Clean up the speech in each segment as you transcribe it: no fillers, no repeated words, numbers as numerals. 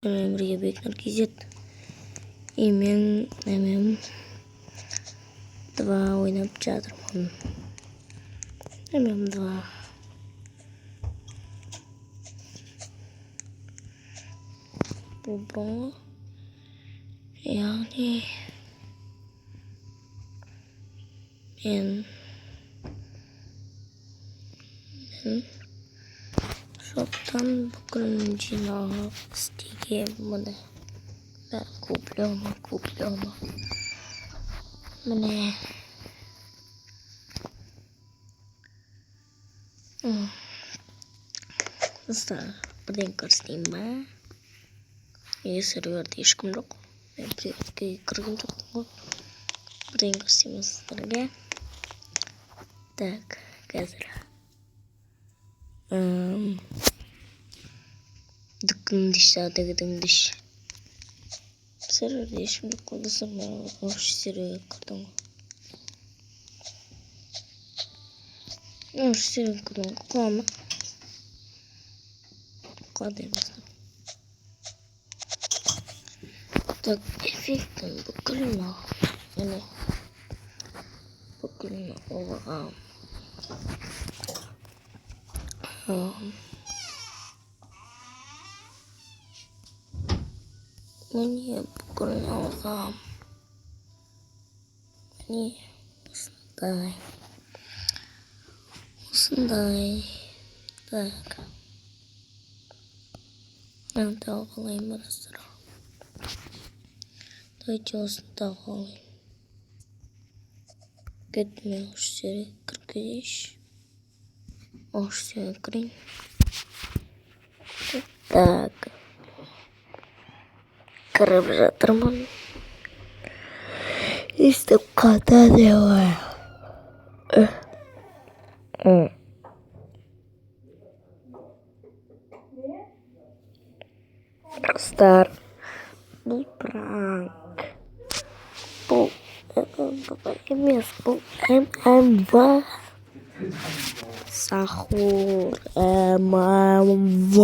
Emre'ye Bekler KZ. Hemen 2 oynayıp жатырмын. Hemen 2. Bu brongo. Yani ben shop'tan bugün жинап isteyeceğim bunu. Ben kupluyorum. Mine. Dostlar, birden ko'rsatayım ben. Serverda hech kim yo'q. Men privatga kirgim yo'q. Birden ko'rsatayım sizlarga. Так, hozir. Dıkın diş. Serverda hech kim yo'q. Dostlar, men o'sha serverga kirdim. O'sha serverga kirdim. Qo'yma. Qademizde. Так, эффектен буквально. Yani bukilna olağan. Niye bukilna olağan? Niye? Osınday. Так. Ben tavgalayayım biraz. Давайте осындай alayım. Gitme hoş seri 45. Hoş seri kırayım. Так. Kırıp жатырмын. İşte kadar devam. Dostlar. Bu prank. Bu емес, bu MMV. Sahur MMV.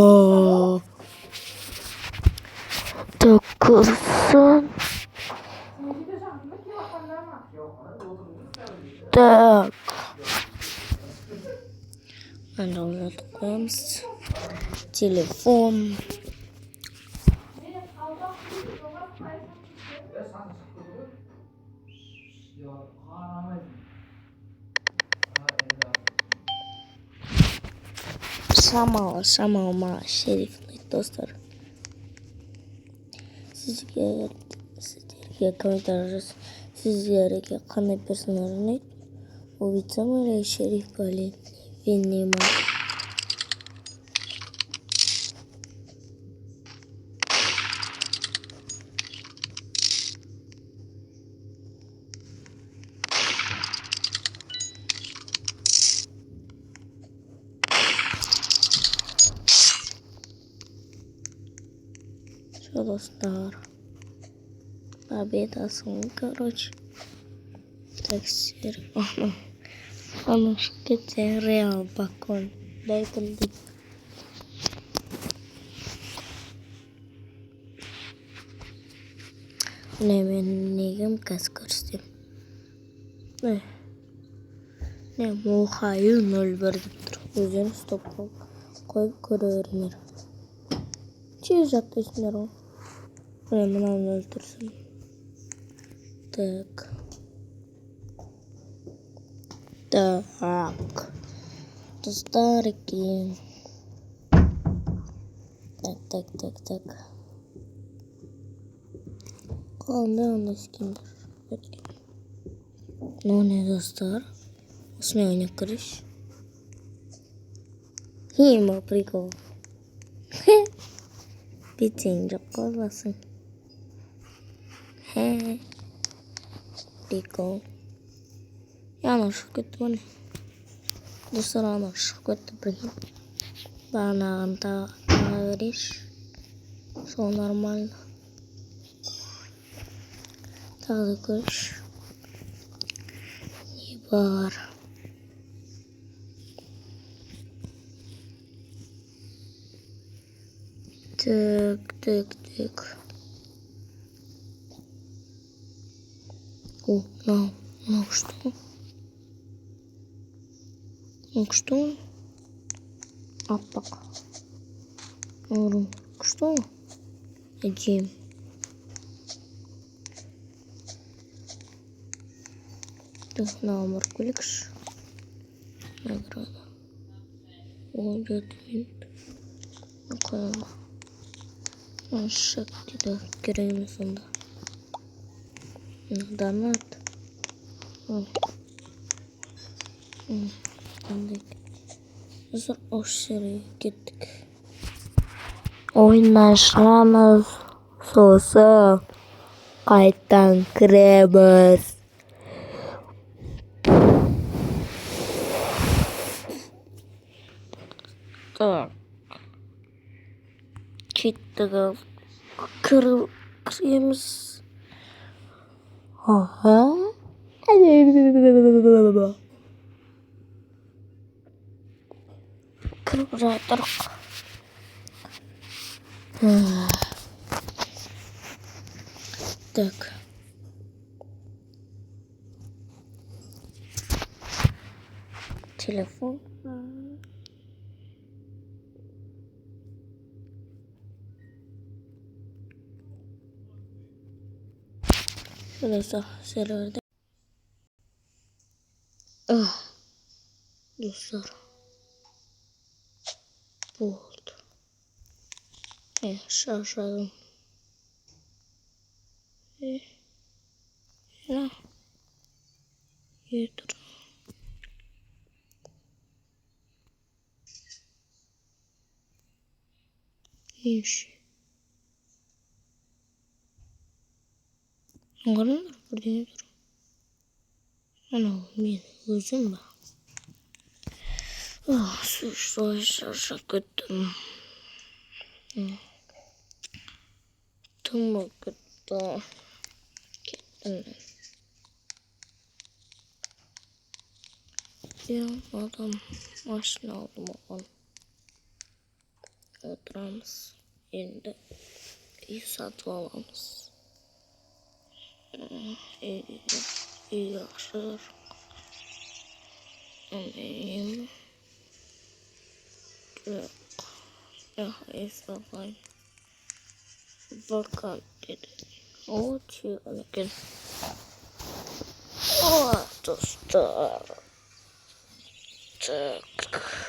9'un. Tak. Ben de oraya koyarız. Telefon. Sama şerifli dostlar. Sizlerge komentar sizlerge qanday personaj o'ynaydi? O'yinchi Maria Sherif Galin Venema. Что, достар? Победа сон, короче. Так, серый. Оно шкете реал бакон. Дай кандид. Ne ben neyim kaskarsın. Ne muhayir nol verdik. Üzerine stop koyup koruyorum. Çiz yaptısınlar o. Hemen anlatırsın. Так. Старики. Так. Ne anlaşkındır? Ne dostlar? Osme oynak kırış. Hima prikol. Bitince kolasın. Prikol. Yanlış kötü bu ne? Dostlar yanlış kötü prikol. Bana anta veriş. Son normal. Tağda kırış. Var. Так. Tık. Oh, ne uçtu? Uçtu mu? Bak. Oğlum, uçtu mu? Ecim. Номер кликш. Награда. О'Дmin. Koyalım. Şakti de gireyim sonunda. Donat. Biz o seriye gittik. Oynaşamaz sosu. Kaytan kremaz. Так. Читтага креміз. Ага. Кіріп жатырық. Так. Телефон. Şurası serverde. Dostlar. Bu oldu. Şaşırdım. Ne? Yedir. İyiymiş. Ankara'nın burada nedir? Ana ben özüm ben. Suçlu şaşak ettim. Tüm vakitte gittim. Ya adam maşını aldım oğlum. Oturamız. Yerinde iyi satın alamız. İyi yaşar. Benim yok. Ya hesaplayın. Bakalım dedi. O çiğnekin. Dostlar. Tak.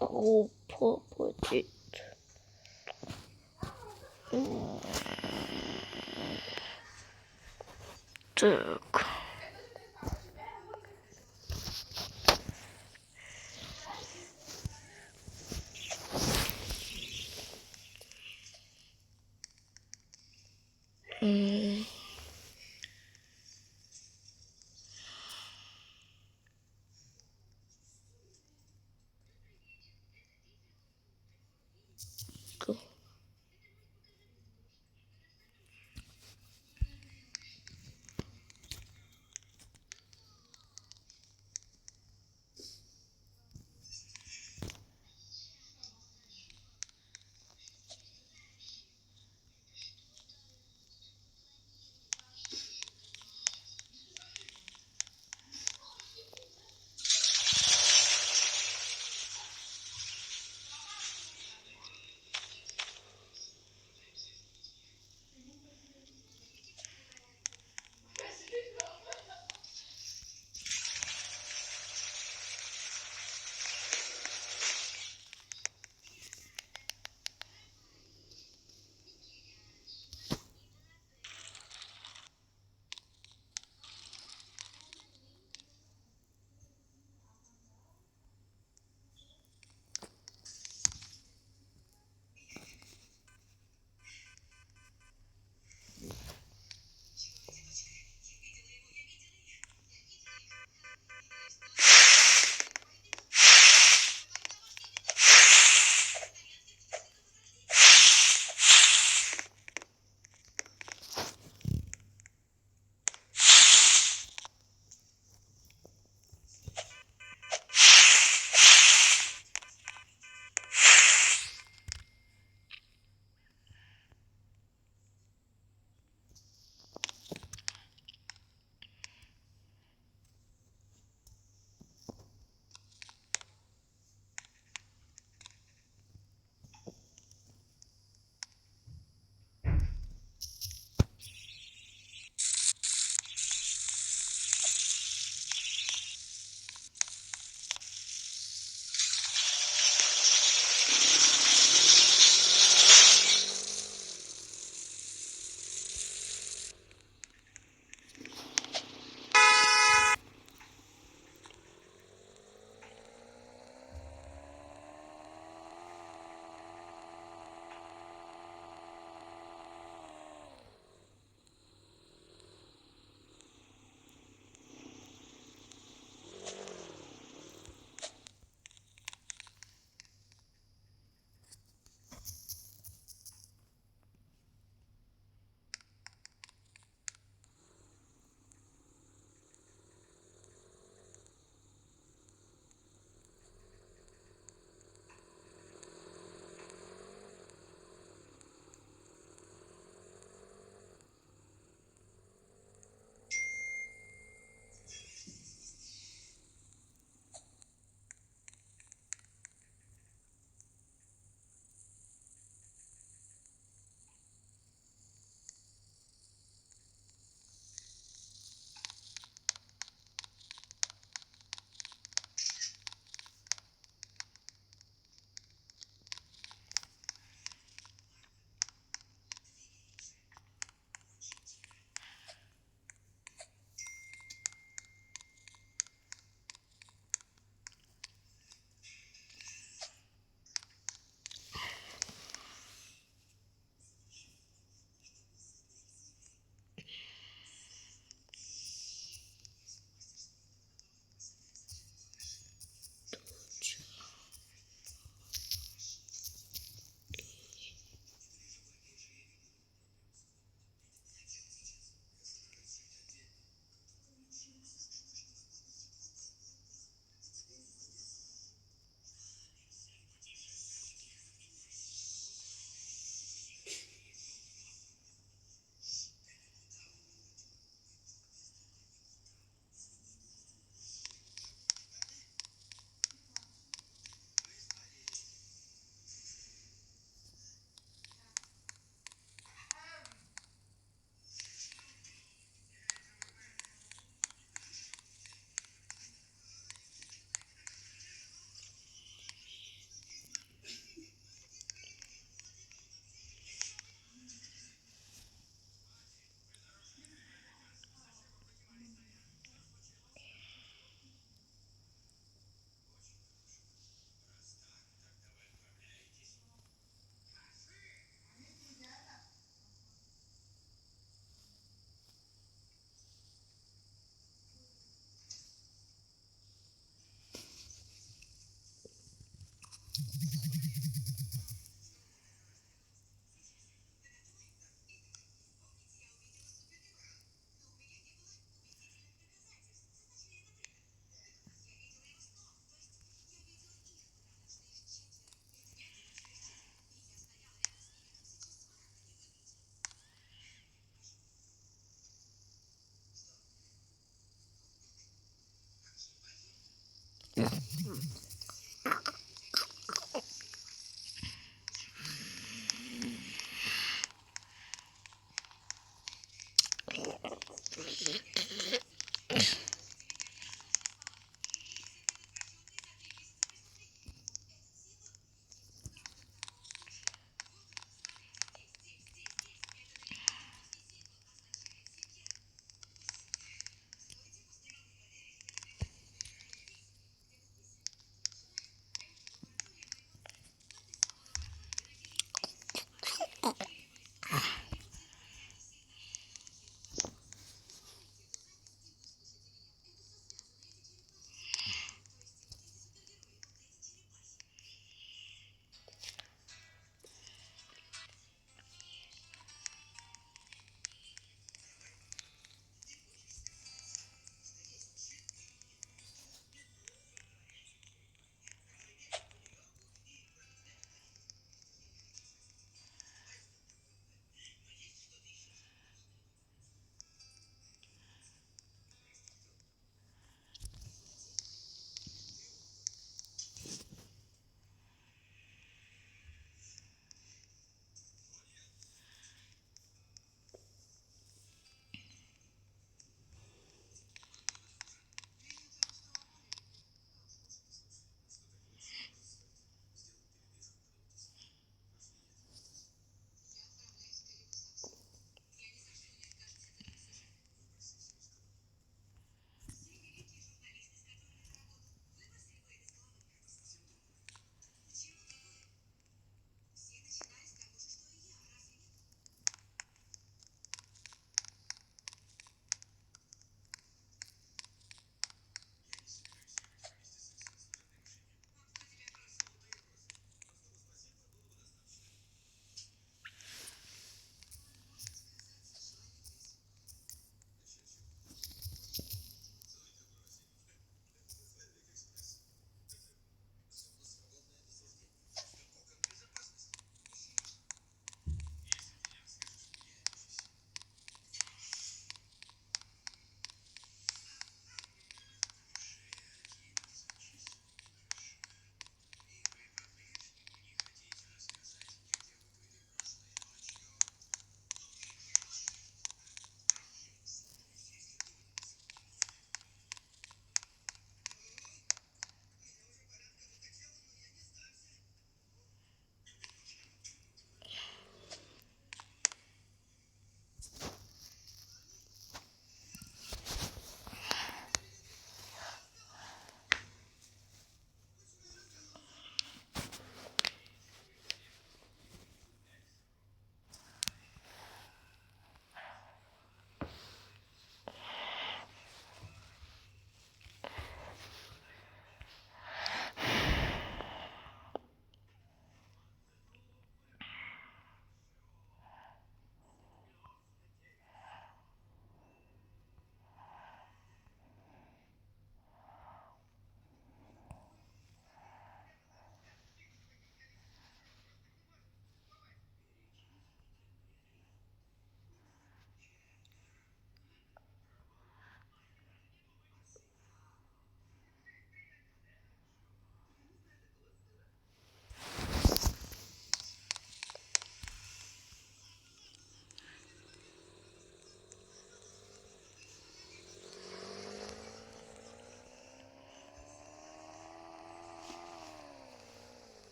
O popocit. Tak. Go.